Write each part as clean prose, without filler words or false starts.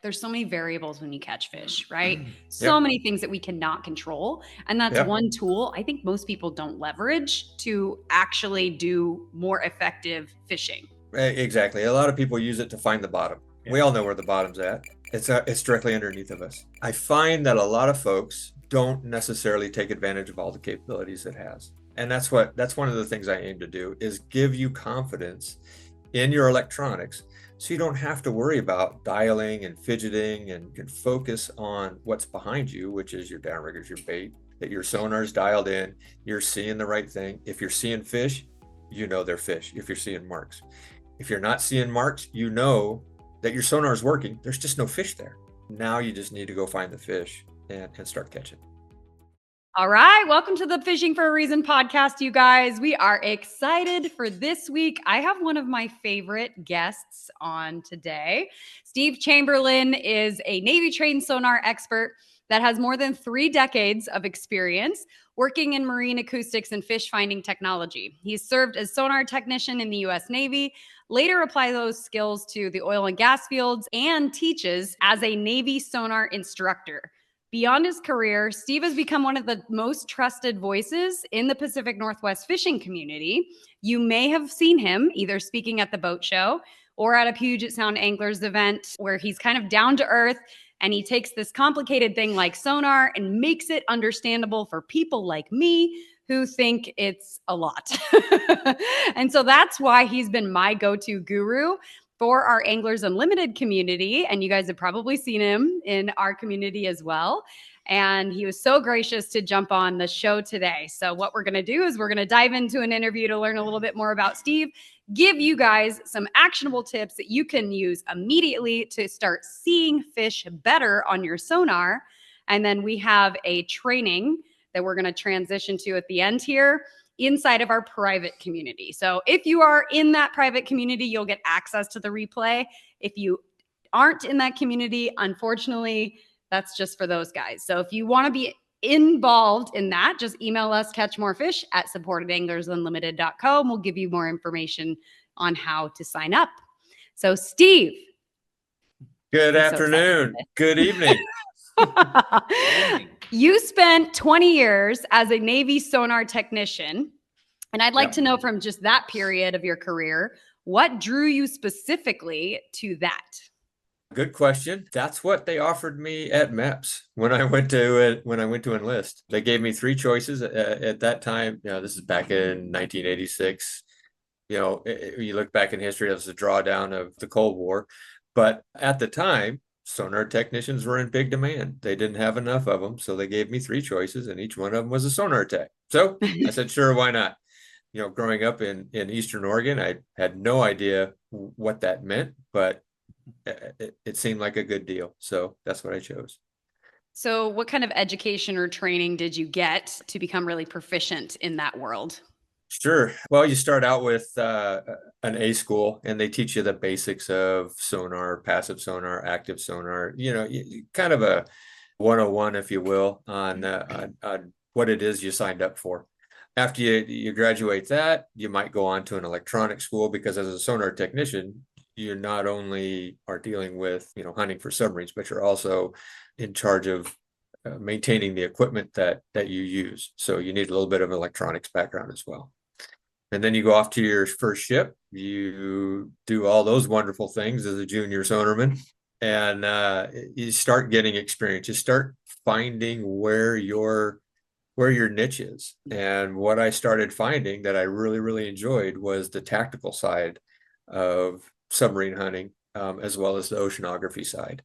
There's so many variables when you catch fish, right? So Yep. many things that we cannot control. And that's Yep. one tool I think most people don't leverage to actually do more effective fishing. Exactly. A lot of people use it to find the bottom. Yeah. We all know where the bottom's at. It's directly underneath of us. I find that a lot of folks don't necessarily take advantage of all the capabilities it has. And that's one of the things I aim to do is give you confidence in your electronics so you don't have to worry about dialing and fidgeting and can focus on what's behind you, which is your downriggers, your bait, that your sonar's dialed in, you're seeing the right thing. If you're seeing fish, you know they're fish. If you're seeing marks. If you're not seeing marks, you know that your sonar is working. There's just no fish there. Now you just need to go find the fish and start catching. All right, welcome to the Fishing for a Reason podcast, you guys. We are excited for this week. I have one of my favorite guests on today. Steve Chamberlin is a Navy trained sonar expert that has more than 3 decades of experience working in marine acoustics and fish finding technology. He's served as sonar technician in the US Navy, later applied those skills to the oil and gas fields, and teaches as a Navy sonar instructor. Beyond his career, Steve has become one of the most trusted voices in the Pacific Northwest fishing community. You may have seen him either speaking at the boat show or at a Puget Sound Anglers event where he's kind of down to earth and he takes this complicated thing like sonar and makes it understandable for people like me who think it's a lot. And so that's why he's been my go-to guru for our Anglers Unlimited community. And you guys have probably seen him in our community as well. And he was so gracious to jump on the show today. So, what we're going to do is we're going to dive into an interview to learn a little bit more about Steve, give you guys some actionable tips that you can use immediately to start seeing fish better on your sonar. And then we have a training that we're going to transition to at the end here inside of our private community. So if you are in that private community, you'll get access to the replay. If you aren't in that community, unfortunately, that's just for those guys. So if you want to be involved in that, just email us catchmorefish@supportedanglersunlimited.co and we'll give you more information on how to sign up. So Steve. Good afternoon. Good evening. You spent 20 years as a Navy sonar technician, and I'd like to know from just that period of your career, what drew you specifically to that? Good question. That's what they offered me at MEPS when I went to enlist. They gave me 3 choices at that time. This is back in 1986. You look back in history, that was a drawdown of the Cold War. But at the time, sonar technicians were in big demand. They didn't have enough of them, so they gave me 3 choices, and each one of them was a sonar tech. So I said, sure, why not? Growing up in Eastern Oregon, I had no idea what that meant, but it seemed like a good deal. So that's what I chose. So what kind of education or training did you get to become really proficient in that world? Sure. Well, you start out with an A school, and they teach you the basics of sonar, passive sonar, active sonar, kind of a 101, if you will, on what it is you signed up for. After you graduate that, you might go on to an electronic school, because as a sonar technician, you not only are dealing with, hunting for submarines, but you're also in charge of maintaining the equipment that you use. So you need a little bit of electronics background as well. And then you go off to your first ship. You do all those wonderful things as a junior sonarman, and you start getting experience. You start finding where your niche is. And what I started finding that I really, really enjoyed was the tactical side of submarine hunting, as well as the oceanography side.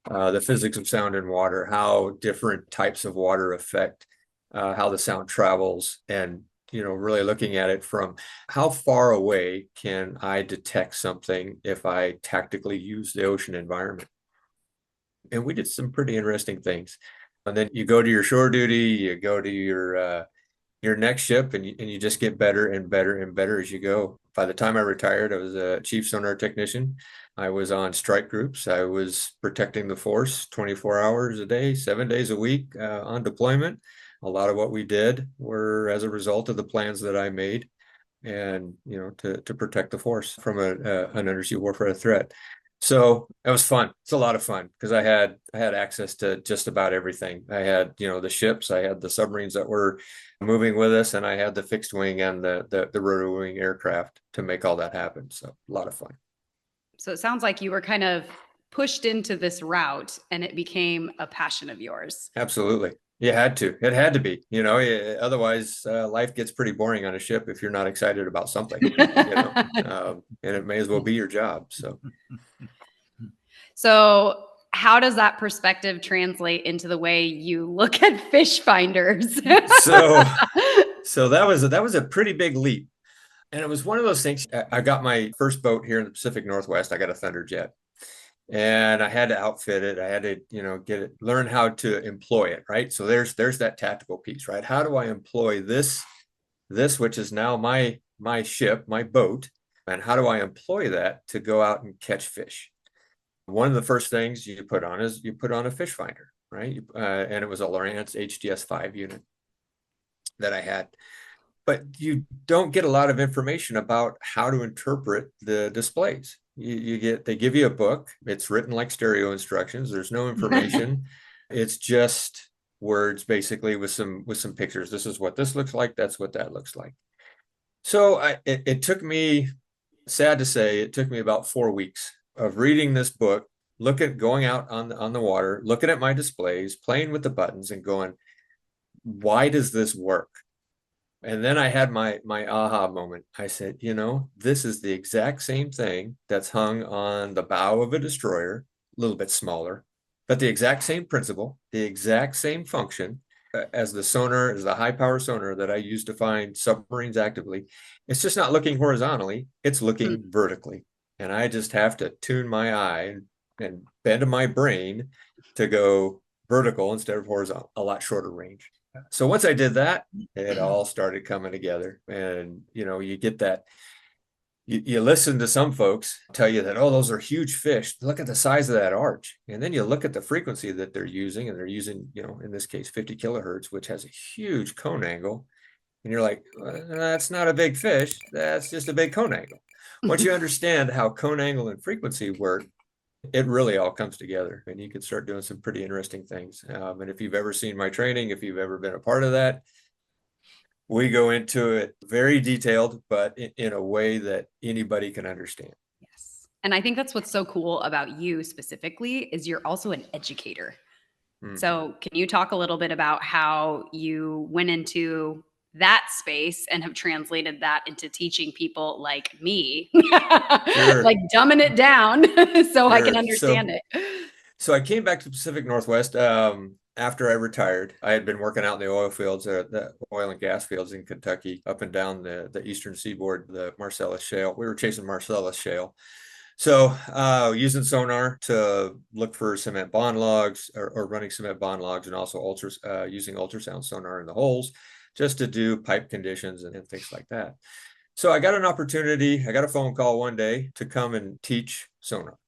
The physics of sound and water, how different types of water affect how the sound travels, and really looking at it from how far away can I detect something if I tactically use the ocean environment. And we did some pretty interesting things. And then you go to your shore duty, you go to your next ship, and you just get better and better and better as you go. By the time I retired, I was a chief sonar technician. I was on strike groups. I was protecting the force 24 hours a day, 7 days a week on deployment. A lot of what we did were as a result of the plans that I made, and to protect the force from an undersea warfare threat. So it was fun. It's a lot of fun because I had access to just about everything. I had, the ships, I had the submarines that were moving with us, and I had the fixed wing and the rotor wing aircraft to make all that happen. So a lot of fun. So it sounds like you were kind of pushed into this route and it became a passion of yours. Absolutely. You had to. It had to be, otherwise life gets pretty boring on a ship if you're not excited about something, and it may as well be your job. So So, how does that perspective translate into the way you look at fish finders? so so that was a pretty big leap. And it was one of those things. I got my first boat here in the Pacific Northwest. I got a Thunderjet, and I had to outfit it. I had to, get it, learn how to employ it, right? So there's that tactical piece, right? How do I employ this which is now my ship, my boat, and how do I employ that to go out and catch fish? One of the first things you put on is you put on a fish finder, right? And it was a Lowrance HDS5 unit that I had. But you don't get a lot of information about how to interpret the displays. They give you a book. It's written like stereo instructions. There's no information. It's just words basically with some pictures. This is what this looks like. That's what that looks like. So it took me, sad to say, it took me about 4 weeks of reading this book, going out on the water, looking at my displays, playing with the buttons, and going, why does this work? And then I had my aha moment. I said, this is the exact same thing that's hung on the bow of a destroyer, a little bit smaller, but the exact same principle, the exact same function as the sonar, as the high power sonar that I use to find submarines actively. It's just not looking horizontally, it's looking vertically. And I just have to tune my eye and bend my brain to go vertical instead of horizontal, a lot shorter range. So once I did that, it all started coming together. And, you get that, you listen to some folks tell you that, oh, those are huge fish. Look at the size of that arch. And then you look at the frequency that they're using, and they're using, in this case, 50 kilohertz, which has a huge cone angle. And you're like, well, that's not a big fish. That's just a big cone angle. Once you understand how cone angle and frequency work, it really all comes together, and you can start doing some pretty interesting things. And if you've ever seen my training, if you've ever been a part of that, we go into it very detailed, but in a way that anybody can understand. Yes. And I think that's what's so cool about you specifically is you're also an educator. So, can you talk a little bit about how you went into that space and have translated that into teaching people like me, Sure. like dumbing it down so I can Sure. understand it? So I came back to the Pacific Northwest after I retired. I had been working out in the oil fields, the oil and gas fields in Kentucky, up and down the eastern seaboard, the Marcellus Shale. We were chasing Marcellus Shale. So using sonar to look for cement bond logs, or running cement bond logs, and also using ultrasound sonar in the holes just to do pipe conditions and things like that. So I got a phone call one day to come and teach sonar.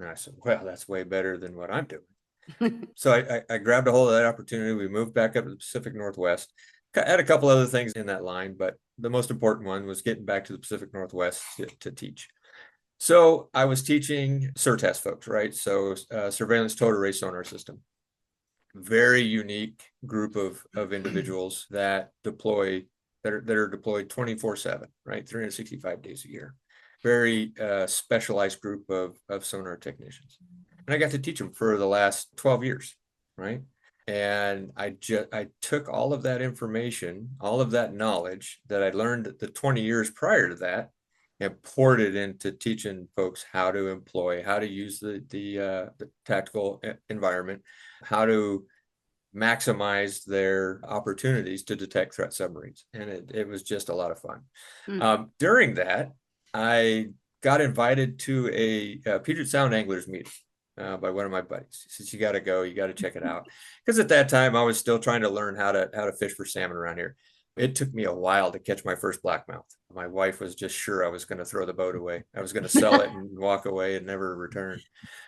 And I said, well, that's way better than what I'm doing. So I grabbed a hold of that opportunity. We moved back up to the Pacific Northwest. I had a couple other things in that line, but the most important one was getting back to the Pacific Northwest to teach. So I was teaching SURTAS folks, right? So surveillance towed array sonar system. Very unique group of individuals that are deployed 24/7, right? 365 days a year. Very specialized group of sonar technicians. And I got to teach them for the last 12 years, right? And I took all of that information, all of that knowledge that I learned the 20 years prior to that, and poured it into teaching folks how to use the tactical environment, how to maximize their opportunities to detect threat submarines. And it was just a lot of fun. During that, I got invited to a Puget Sound anglers meeting by one of my buddies. He says, you got to go, you got to check it out. Because at that time I was still trying to learn how to fish for salmon around here. It took me a while to catch my first blackmouth. My wife was just sure I was going to throw the boat away. I was going to sell it and walk away and never return.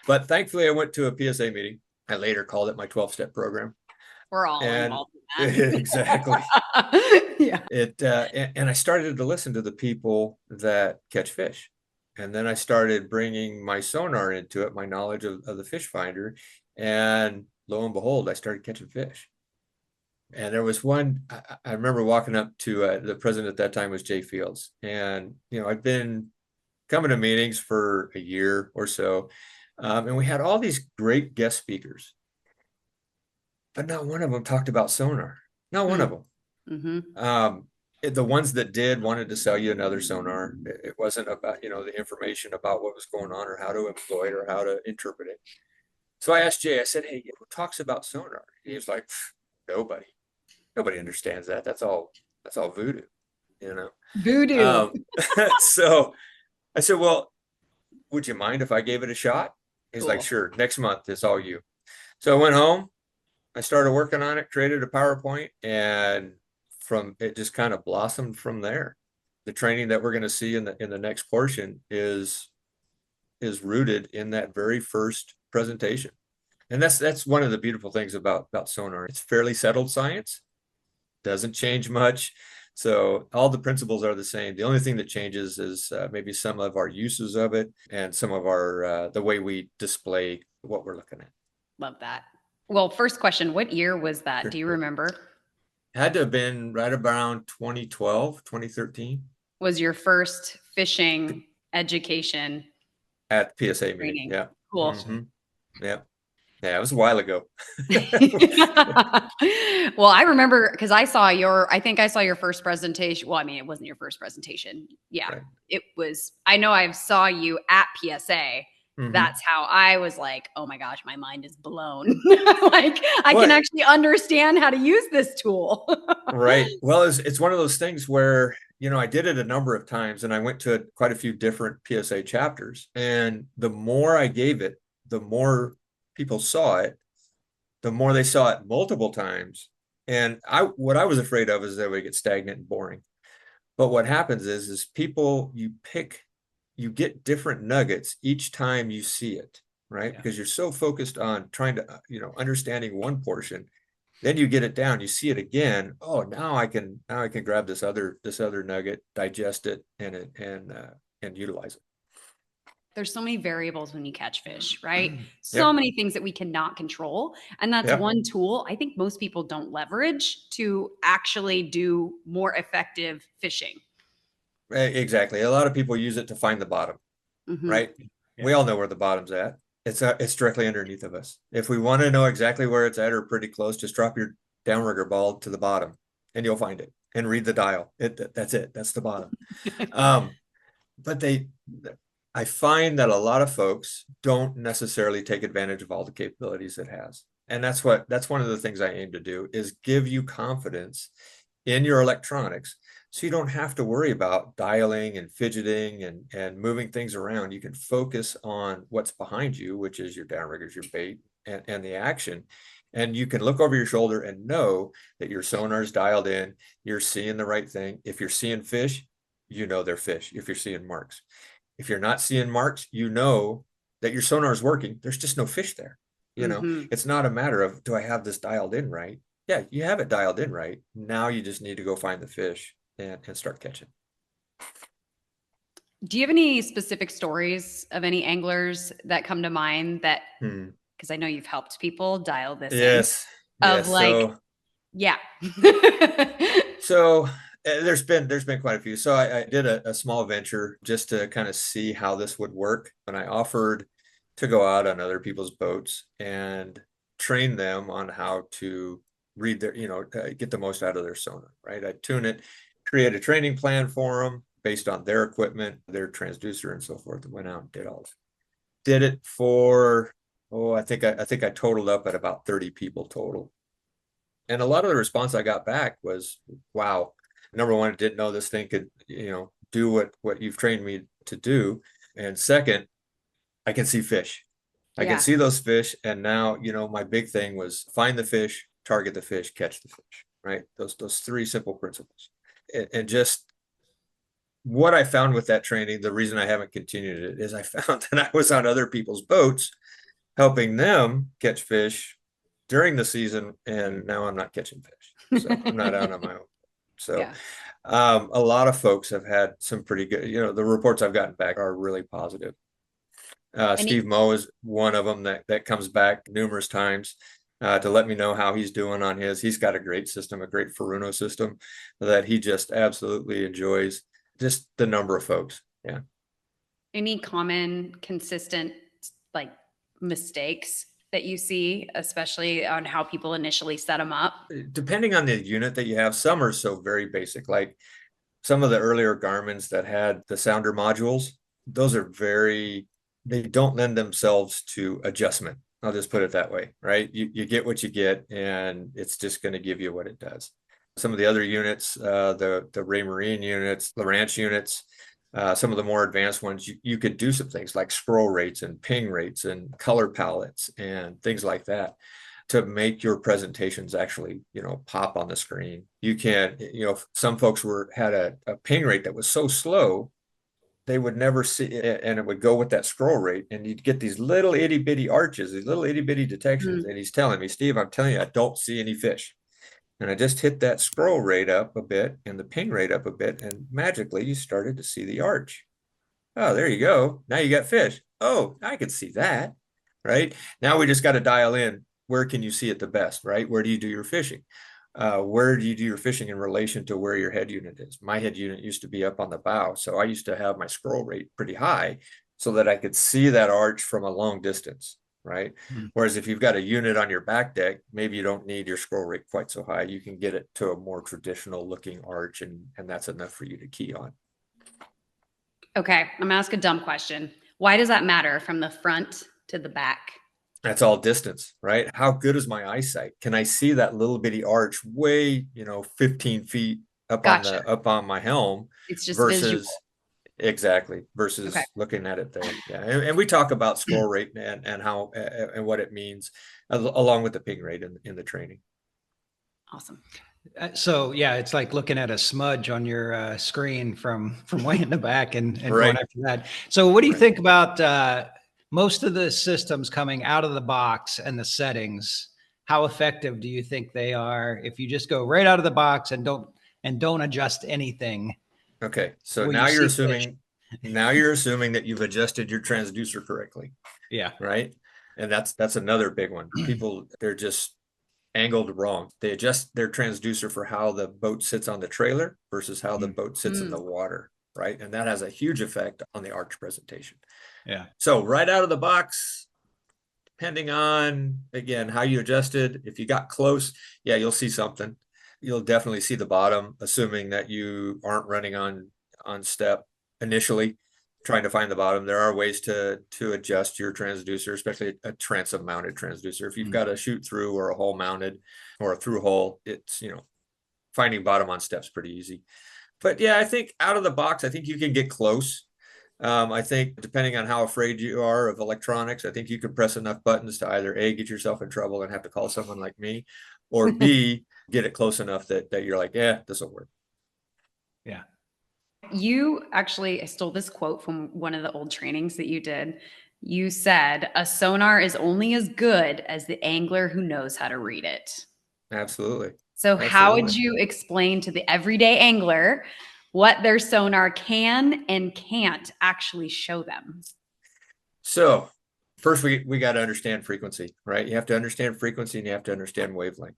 But thankfully I went to a PSA meeting. I later called it my 12-step program. We're all involved in that. Exactly. Yeah. And I started to listen to the people that catch fish. And then I started bringing my sonar into it, my knowledge of the fish finder. And lo and behold, I started catching fish. And there was one, I remember walking up to the president at that time was Jay Fields. And, I'd been coming to meetings for a year or so. And we had all these great guest speakers, but not one of them talked about sonar. Not one of them. Mm-hmm. The ones that did wanted to sell you another sonar. It wasn't about, the information about what was going on or how to employ it or how to interpret it. So I asked Jay, I said, hey, who talks about sonar? He was like, nobody. Nobody understands that. That's all voodoo, Voodoo. So I said, well, would you mind if I gave it a shot? He's like, Cool. sure, next month it's all you. So I went home, I started working on it, created a PowerPoint, and from it just kind of blossomed from there. The training that we're going to see in the next portion is rooted in that very first presentation. And that's one of the beautiful things about sonar. It's fairly settled science, doesn't change much. So all the principles are the same. The only thing that changes is maybe some of our uses of it and some of our the way we display what we're looking at. Love that. Well, first question, what year was that? Sure. Do you remember? Had to have been right around 2012, 2013. Was your first fishing education At PSA training? meeting. Yeah. Cool. Mm-hmm. Yeah. Yeah, it was a while ago. Well, I remember because I think I saw your first presentation. Well, I mean, it wasn't your first presentation. Yeah, Right. It was. I know I saw you at PSA. Mm-hmm. That's how I was like, oh my gosh, my mind is blown. Like I Well, can actually understand how to use this tool. right. Well, it's one of those things where, I did it a number of times and I went to quite a few different PSA chapters. And the more I gave it, the more people saw it, the more they saw it multiple times. And what I was afraid of is that it would get stagnant and boring. But what happens is people, you get different nuggets each time you see it, right? Yeah. Because you're so focused on trying to, understanding one portion, then you get it down, you see it again. Oh, now I can grab this other nugget, digest it, and utilize it. There's so many variables when you catch fish, right? So many things that we cannot control. And that's one tool I think most people don't leverage to actually do more effective fishing. Exactly. A lot of people use it to find the bottom, right? Yeah. We all know where the bottom's at. It's directly underneath of us. If we want to know exactly where it's at or pretty close, just drop your downrigger ball to the bottom and you'll find it and read the dial. That's it. That's the bottom. But I find that a lot of folks don't necessarily take advantage of all the capabilities it has. And that's one of the things I aim to do is give you confidence in your electronics so you don't have to worry about dialing and fidgeting and moving things around. You can focus on what's behind you, which is your downriggers, your bait, and the action. And you can look over your shoulder and know that your sonar's dialed in, you're seeing the right thing. If you're seeing fish, they're fish. If you're seeing marks. If you're not seeing marks, that your sonar is working. There's just no fish there. It's not a matter of, do I have this dialed in right? Yeah, you have it dialed in right. Now you just need to go find the fish and start catching. Do you have any specific stories of any anglers that come to mind that, because I know you've helped people dial this in? Yeah. So there's been quite a few. So I did a small venture just to kind of see how this would work. And I offered to go out on other people's boats and train them on how to read their, get the most out of their sonar, right? I tune it, create a training plan for them based on their equipment, their transducer and so forth, and went out and did all this. Did it for, I think I totaled up at about 30 people total. And a lot of the response I got back was, wow, number one, I didn't know this thing could, do what you've trained me to do. And second, I can see fish. I can see those fish. And now, my big thing was find the fish, target the fish, catch the fish, right? Those three simple principles. And just what I found with that training, the reason I haven't continued it is I found that I was on other people's boats helping them catch fish during the season, and now I'm not catching fish. So I'm not out on my own. So A lot of folks have had some pretty good, the reports I've gotten back are really positive. Any Steve Moe is one of them that comes back numerous times to let me know how he's doing on his. He's got a great system, a great Furuno system that he just absolutely enjoys. Just the number of folks. Yeah. any common, consistent like mistakes that you see, especially on how people initially set them up? Depending on the unit that you have, some are so very basic. Like some of the earlier Garmin's that had the sounder modules, those are they don't lend themselves to adjustment. I'll just put it that way, right? You get what you get, and it's just going to give you what it does. Some of the other units, the Ray Marine units, Lowrance units, some of the more advanced ones, you could do some things like scroll rates and ping rates and color palettes and things like that to make your presentations actually, pop on the screen. You can, some folks had a ping rate that was so slow, they would never see it, and it would go with that scroll rate, and you'd get these little itty bitty arches, these little itty bitty detections. And he's telling me, Steve, I'm telling you, I don't see any fish. And I just hit that scroll rate up a bit and the ping rate up a bit, and magically you started to see the arch. Oh, there you go. Now you got fish. Oh, I can see that. Right. Now we just got to dial in. Where can you see it the best? Right. Where do you do your fishing? Where do you do your fishing in relation to where your head unit is? My head unit used to be up on the bow, so I used to have my scroll rate pretty high so that I could see that arch from a long distance, right? Whereas if you've got a unit on your back deck, maybe you don't need your scroll rate quite so high. You can get it to a more traditional looking arch, and that's enough for you to key on. Okay, I'm gonna ask a dumb question. Why does that matter from the front to the back? That's all distance, right? How good is my eyesight? Can I see that little bitty arch way, 15 feet Gotcha. up on my helm It's just visual. versus exactly versus Okay. looking at it there. Yeah. And we talk about scroll rate and how and what it means along with the ping rate in the training. Awesome. So yeah, it's like looking at a smudge on your screen from way in the back and Right. going after that. So what do you Right. think about most of the systems coming out of the box and the settings? How effective do you think they are if you just go right out of the box and don't adjust anything? Okay, so Will now you you're see fish? assuming that you've adjusted your transducer correctly, Yeah. right? And that's another big one. People, they're just angled wrong. They adjust their transducer for how the boat sits on the trailer versus how the boat sits in the water, right? And that has a huge effect on the arch presentation. Yeah. So right out of the box, depending on, again, how you adjusted, if you got close, yeah, you'll see something. You'll definitely see the bottom, assuming that you aren't running on step initially, trying to find the bottom. There are ways to adjust your transducer, especially a transom mounted transducer. If you've got a shoot through or a hole mounted or a through hole, it's, finding bottom on steps pretty easy. But yeah, I think out of the box, I think you can get close. I think depending on how afraid you are of electronics, I think you could press enough buttons to either A, get yourself in trouble and have to call someone like me, or B, get it close enough that you're like, yeah, this will work. Yeah. You actually, I stole this quote from one of the old trainings that you did. You said, a sonar is only as good as the angler who knows how to read it. Absolutely. So how would you explain to the everyday angler what their sonar can and can't actually show them? So first we got to understand frequency, right? You have to understand frequency and you have to understand wavelength.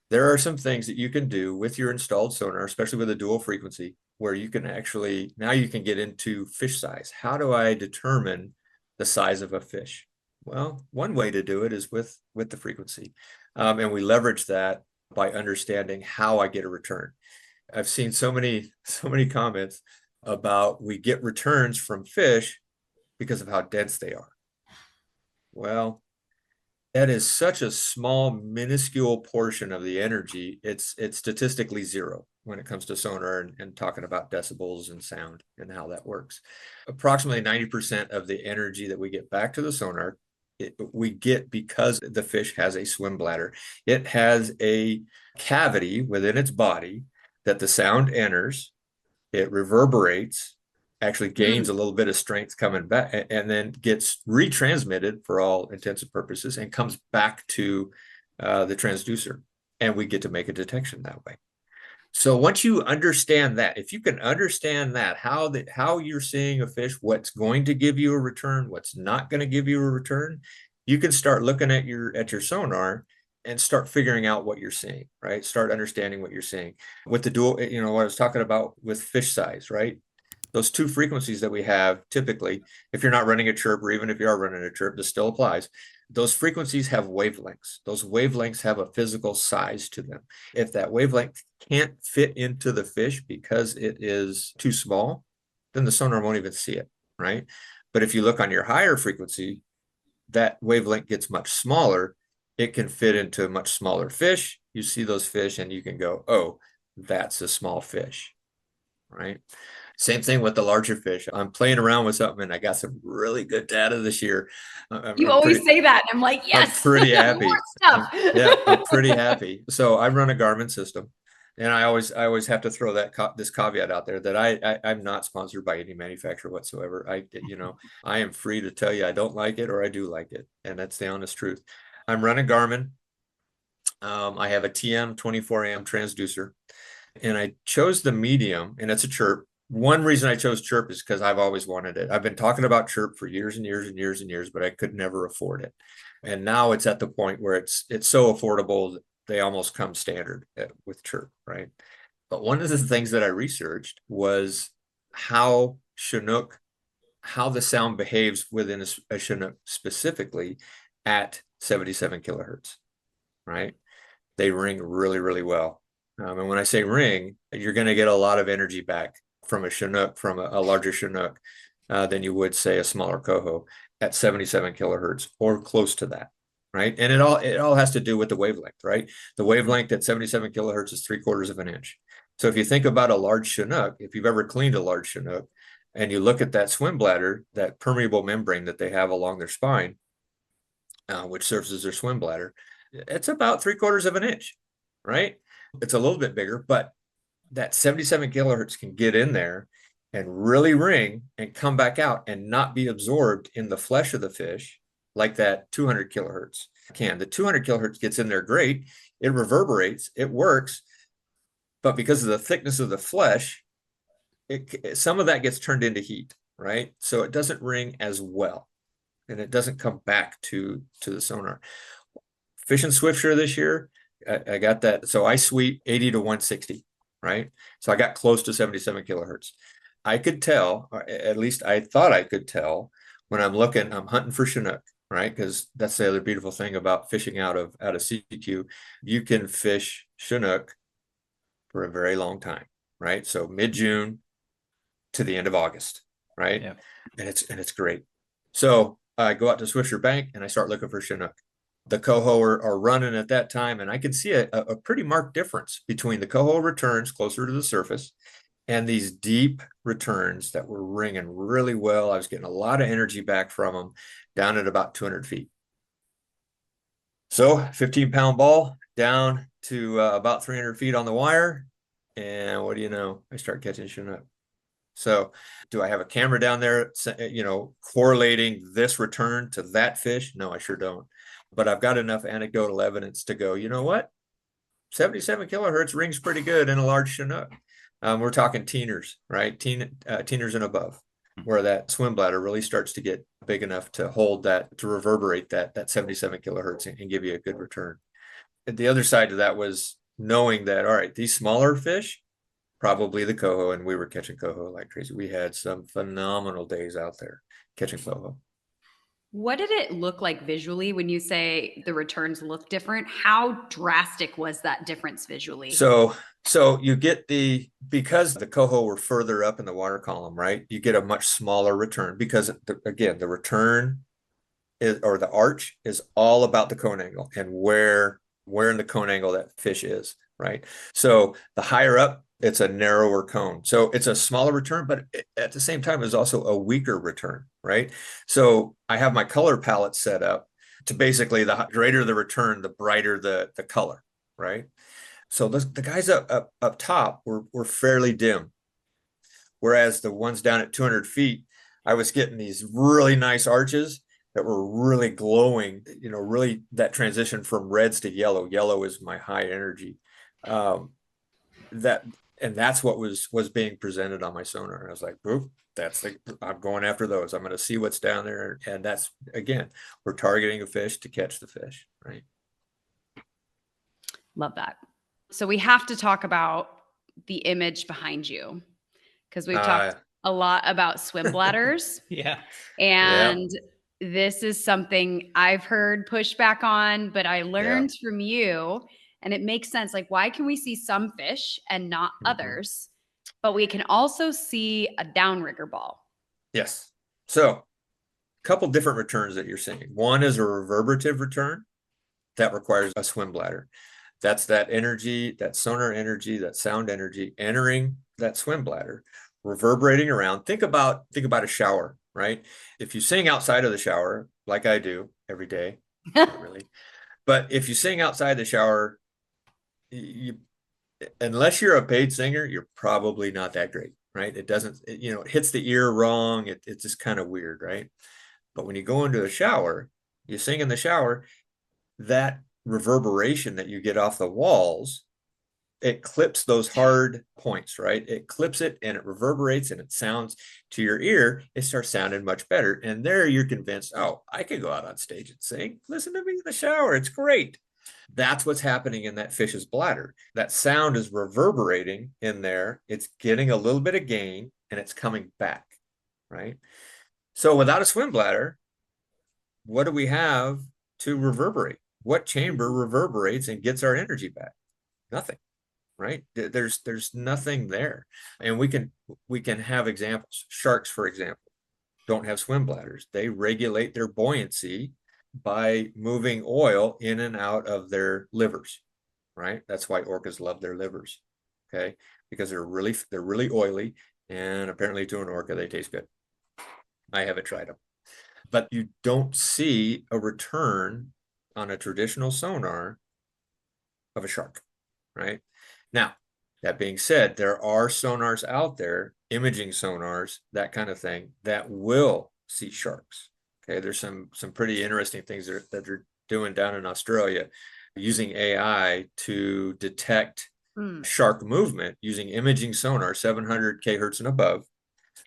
There are some things that you can do with your installed sonar, especially with a dual frequency, where you can actually, now you can get into fish size. How do I determine the size of a fish? Well, one way to do it is with the frequency. And we leverage that by understanding how I get a return. I've seen so many comments about we get returns from fish because of how dense they are. Well, that is such a small, minuscule portion of the energy. It's statistically zero when it comes to sonar and talking about decibels and sound and how that works. Approximately 90% of the energy that we get back to the sonar, we get because the fish has a swim bladder. It has a cavity within its body that the sound enters, it reverberates, actually gains a little bit of strength coming back, and then gets retransmitted for all intents and purposes and comes back to the transducer. And we get to make a detection that way. So once you understand that, if you can understand that, how you're seeing a fish, what's going to give you a return, what's not going to give you a return, you can start looking at your sonar and start figuring out what you're seeing, right? Start understanding what you're seeing. With the dual, what I was talking about with fish size, right? Those two frequencies that we have typically, if you're not running a chirp, or even if you are running a chirp, this still applies. Those frequencies have wavelengths. Those wavelengths have a physical size to them. If that wavelength can't fit into the fish because it is too small, then the sonar won't even see it, right? But if you look on your higher frequency, that wavelength gets much smaller. It can fit into a much smaller fish. You see those fish and you can go, oh, that's a small fish, right? Same thing with the larger fish. I'm playing around with something and I got some really good data this year. You always say that. And I'm like, yes, I'm pretty happy. more stuff. I'm pretty happy. So I run a Garmin system, and I always have to throw this caveat out there that I'm not sponsored by any manufacturer whatsoever. I am free to tell you I don't like it or I do like it, and that's the honest truth. I'm running Garmin. I have a TM 24 amp transducer, and I chose the medium, and it's a chirp. One reason I chose chirp is because I've always wanted it. I've been talking about chirp for years and years and years and years, but I could never afford it. And now it's at the point where it's so affordable that they almost come standard with chirp, right? But one of the things that I researched was how the sound behaves within a Chinook specifically at 77 kilohertz, right? They ring really, really well. And when I say ring, you're going to get a lot of energy back from a Chinook, from a larger Chinook, than you would, say, a smaller coho at 77 kilohertz or close to that, right? And it all has to do with the wavelength, right? The wavelength at 77 kilohertz is 3/4 of an inch. So if you think about a large Chinook, if you've ever cleaned a large Chinook and you look at that swim bladder, that permeable membrane that they have along their spine, which serves as their swim bladder, it's about 3/4 of an inch, right? It's a little bit bigger, but that 77 kilohertz can get in there and really ring and come back out and not be absorbed in the flesh of the fish like that 200 kilohertz can. The 200 kilohertz gets in there great. It reverberates, it works, but because of the thickness of the flesh, some of that gets turned into heat, right? So it doesn't ring as well, and it doesn't come back to the sonar. Fish and Swiftsure this year, I got that. So I sweep 80 to 160. Right? So I got close to 77 kilohertz. I could tell, or at least I thought I could tell, when I'm hunting for Chinook, right? Because that's the other beautiful thing about fishing out of CQ. You can fish Chinook for a very long time, right? So mid-June to the end of August, right? Yeah. And it's great. So I go out to Swiftsure Bank and I start looking for Chinook. The coho are running at that time, and I can see a pretty marked difference between the coho returns closer to the surface and these deep returns that were ringing really well. I was getting a lot of energy back from them down at about 200 feet. So 15-pound ball down to about 300 feet on the wire, and what do you know? I start catching Chinook. So do I have a camera down there, correlating this return to that fish? No, I sure don't. But I've got enough anecdotal evidence to go, you know what? 77 kilohertz rings pretty good in a large Chinook. We're talking teeners, right? Teeners and above, where that swim bladder really starts to get big enough to hold that, to reverberate that 77 kilohertz and give you a good return. And the other side to that was knowing that, all right, these smaller fish, probably the coho, and we were catching coho like crazy. We had some phenomenal days out there catching coho. What did it look like visually when you say the returns look different? How drastic was that difference visually? So you get because the coho were further up in the water column, right? You get a much smaller return because the return or the arch is all about the cone angle and where in the cone angle that fish is, right? So the higher up, it's a narrower cone. So it's a smaller return, but at the same time is also a weaker return, right? So I have my color palette set up to basically the greater the return, the brighter the color, right? So the guys up top were fairly dim. Whereas the ones down at 200 feet, I was getting these really nice arches that were really glowing, really that transition from reds to yellow. Yellow is my high energy. that's what was being presented on my sonar. I was like, "Ooh, I'm going after those. I'm going to see what's down there." And that's, again, we're targeting a fish to catch the fish, right? Love that. So we have to talk about the image behind you, because we've talked a lot about swim bladders. Yeah. And this is something I've heard pushback on, but I learned from you, and it makes sense. Like, why can we see some fish and not others? But we can also see a downrigger ball. Yes. So a couple different returns that you're seeing. One is a reverberative return that requires a swim bladder. That's that energy, that sonar energy, that sound energy entering that swim bladder, reverberating around. Think about a shower, right? If you sing outside of the shower, like I do every day, not really, but if you sing outside the shower, unless you're a paid singer, you're probably not that great, right? It doesn't, it hits the ear wrong. It's just kind of weird, right? But when you go into the shower, you sing in the shower, that reverberation that you get off the walls, it clips those hard points, right? It clips it and it reverberates and it sounds to your ear. It starts sounding much better. And there you're convinced, oh, I can go out on stage and sing. Listen to me in the shower. It's great. That's what's happening in that fish's bladder. That sound is reverberating in there. It's getting a little bit of gain and it's coming back, right? So without a swim bladder, what do we have to reverberate? What chamber reverberates and gets our energy back? Nothing, right? There's nothing there. And we can have examples. Sharks, for example, don't have swim bladders. They regulate their buoyancy by moving oil in and out of their livers, right? That's why orcas love their livers, okay? Because they're really oily, and apparently to an orca they taste good. I haven't tried them. But you don't see a return on a traditional sonar of a shark, right? Now, that being said, there are sonars out there, imaging sonars, that kind of thing, that will see sharks. Okay, there's some pretty interesting things that they're doing down in Australia, using AI to detect shark movement using imaging sonar, 700 kHz and above.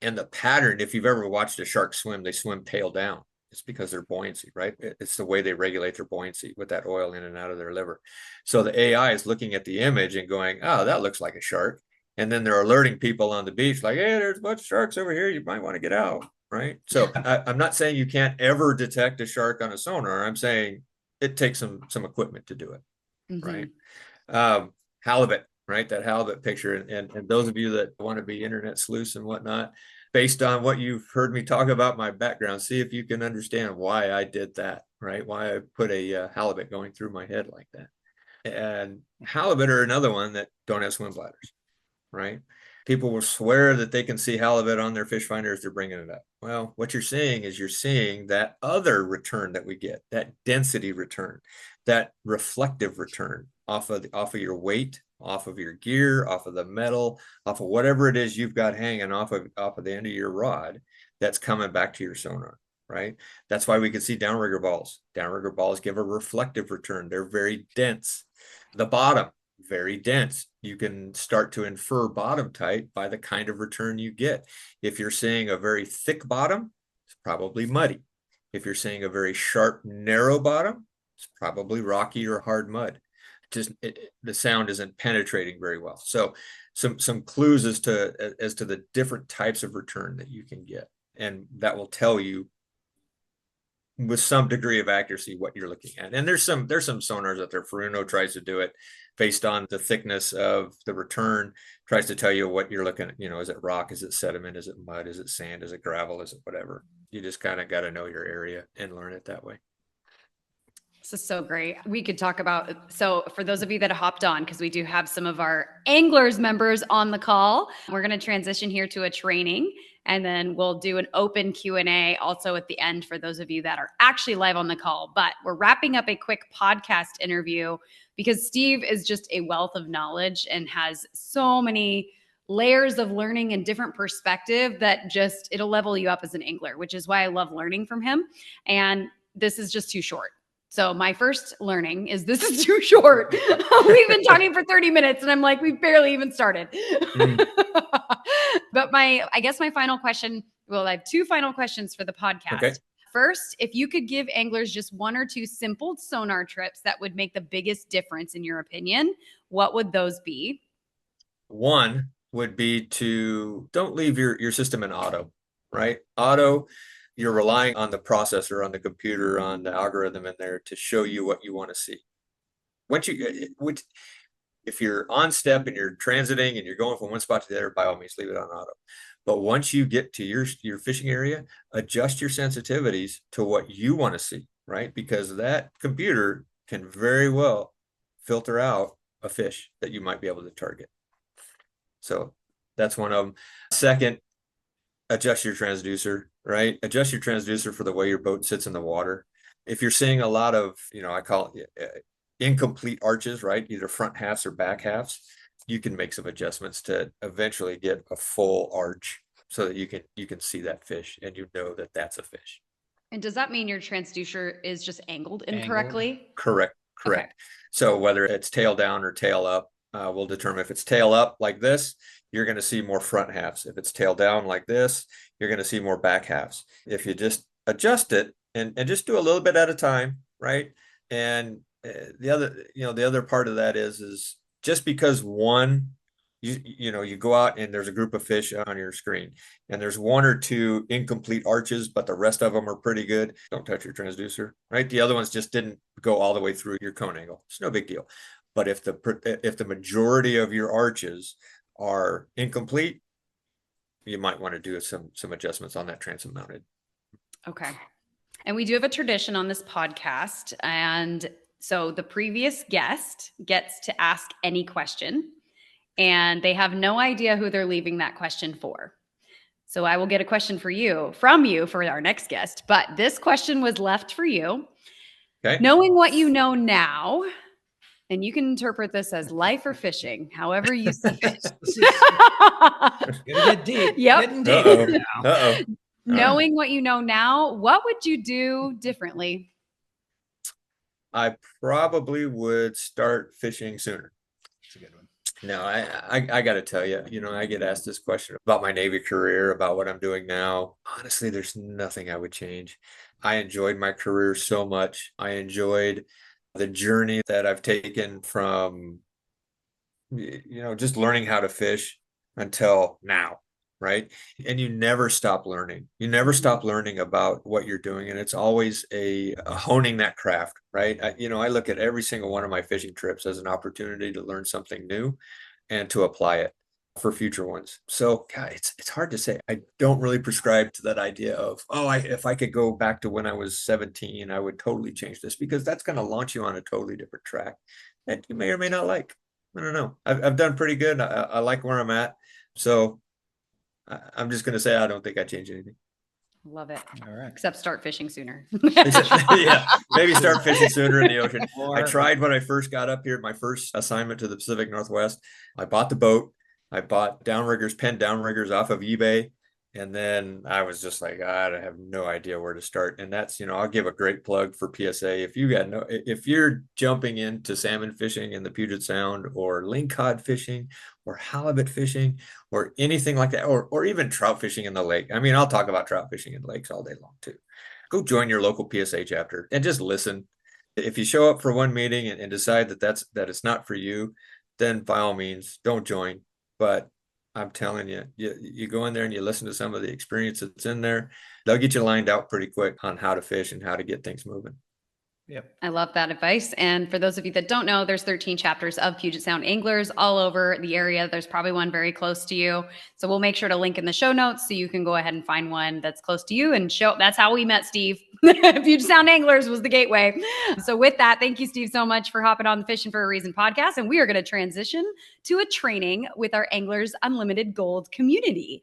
And the pattern, if you've ever watched a shark swim, they swim tail down. It's because their buoyancy, right? It's the way they regulate their buoyancy with that oil in and out of their liver. So the AI is looking at the image and going, oh, that looks like a shark. And then they're alerting people on the beach like, hey, there's a bunch of sharks over here. You might want to get out, right? So I'm not saying you can't ever detect a shark on a sonar. I'm saying it takes some equipment to do it, right? Halibut, right? That halibut picture. And those of you that want to be internet sleuths and whatnot, based on what you've heard me talk about my background, see if you can understand why I did that, right? Why I put a halibut going through my head like that. And halibut are another one that don't have swim bladders, right? People will swear that they can see halibut on their fish finder if they're bringing it up. Well, what you're seeing is you're seeing that other return that we get, that density return, that reflective return off of your weight, off of your gear, off of the metal, off of whatever it is you've got hanging off of the end of your rod, that's coming back to your sonar, right? That's why we can see downrigger balls. Downrigger balls give a reflective return. They're very dense. The bottom, very dense. You can start to infer bottom tight by the kind of return you get. If you're seeing a very thick bottom, it's probably muddy. If you're seeing a very sharp, narrow bottom, it's probably rocky or hard mud. Just the sound isn't penetrating very well. So some clues as to the different types of return that you can get, and that will tell you with some degree of accuracy what you're looking at. And there's some sonars out there. Furuno tries to do it based on the thickness of the return, tries to tell you what you're looking at. Is it rock? Is it sediment? Is it mud? Is it sand? Is it gravel? Is it whatever? You just kind of got to know your area and learn it that way. This is so great. We could talk about, so for those of you that hopped on, because we do have some of our Anglers members on the call, we're going to transition here to a training, and then we'll do an open Q&A also at the end for those of you that are actually live on the call. But we're wrapping up a quick podcast interview because Steve is just a wealth of knowledge and has so many layers of learning and different perspective that just, it'll level you up as an angler, which is why I love learning from him. And this is just too short. So my first learning is this is too short. We've been talking for 30 minutes and I'm like, we've barely even started. But I guess my final question, well, I have two final questions for the podcast. Okay. First, if you could give anglers just one or two simple sonar trips that would make the biggest difference in your opinion, what would those be? One would be to don't leave your system in auto, right? Auto, you're relying on the processor, on the computer, on the algorithm in there to show you what you want to see. If you're on step and you're transiting and you're going from one spot to the other, by all means, leave it on auto. But once you get to your fishing area, adjust your sensitivities to what you want to see, right? Because that computer can very well filter out a fish that you might be able to target. So that's one of them. Second, adjust your transducer, right? Adjust your transducer for the way your boat sits in the water. If you're seeing a lot of, I call it incomplete arches, right? Either front halves or back halves, you can make some adjustments to eventually get a full arch so that you can see that fish and you know that that's a fish. And does that mean your transducer is just angled incorrectly? Correct. Okay. So whether it's tail down or tail up, we'll determine if it's tail up like this, you're going to see more front halves. If it's tail down like this, you're going to see more back halves. If you just adjust it and just do a little bit at a time, right? And the other part of that is just because one, you go out and there's a group of fish on your screen and there's one or two incomplete arches, but the rest of them are pretty good. Don't touch your transducer, right? The other ones just didn't go all the way through your cone angle. It's no big deal. But if the majority of your arches are incomplete, you might want to do some adjustments on that transom mounted. Okay. And we do have a tradition on this podcast. And so the previous guest gets to ask any question and they have no idea who they're leaving that question for. So I will get a question from you for our next guest, but this question was left for you. Okay. Knowing what you know now, and you can interpret this as life or fishing, however you see it. Get deep. Yep. Getting deep. Uh-oh. Knowing what you know now, what would you do differently? I probably would start fishing sooner. That's a good one. No, I got to tell you, I get asked this question about my Navy career, about what I'm doing now. Honestly, there's nothing I would change. I enjoyed my career so much. I enjoyed the journey that I've taken from, just learning how to fish until now, right? And you never stop learning. You never stop learning about what you're doing. And it's always a honing that craft, right? I look at every single one of my fishing trips as an opportunity to learn something new and to apply it for future ones. So, God, it's hard to say. I don't really prescribe to that idea of, if I could go back to when I was 17, I would totally change this, because that's going to launch you on a totally different track that you may or may not like. I don't know. I've done pretty good. I like where I'm at. So I'm just going to say I don't think I change anything. Love it. All right. Except start fishing sooner. Yeah, maybe start fishing sooner in the ocean. I tried when I first got up here, my first assignment to the Pacific Northwest. I bought the boat. I bought pinned downriggers off of eBay. And then I was just like, I have no idea where to start. And that's, I'll give a great plug for PSA. If you're jumping into salmon fishing in the Puget Sound, or lingcod fishing, or halibut fishing, or anything like that, or even trout fishing in the lake. I mean, I'll talk about trout fishing in lakes all day long too. Go join your local PSA chapter and just listen. If you show up for one meeting and decide that it's not for you, then by all means, don't join. But I'm telling you, you go in there and you listen to some of the experience that's in there, they'll get you lined out pretty quick on how to fish and how to get things moving. Yep. I love that advice. And for those of you that don't know, there's 13 chapters of Puget Sound anglers all over the area. There's probably one very close to you. So we'll make sure to link in the show notes so you can go ahead and find one that's close to you and show. That's how we met Steve. Puget Sound Anglers was the gateway. So with that, thank you, Steve, so much for hopping on the Fishing for a Reason podcast. And we are going to transition to a training with our Anglers Unlimited Gold community.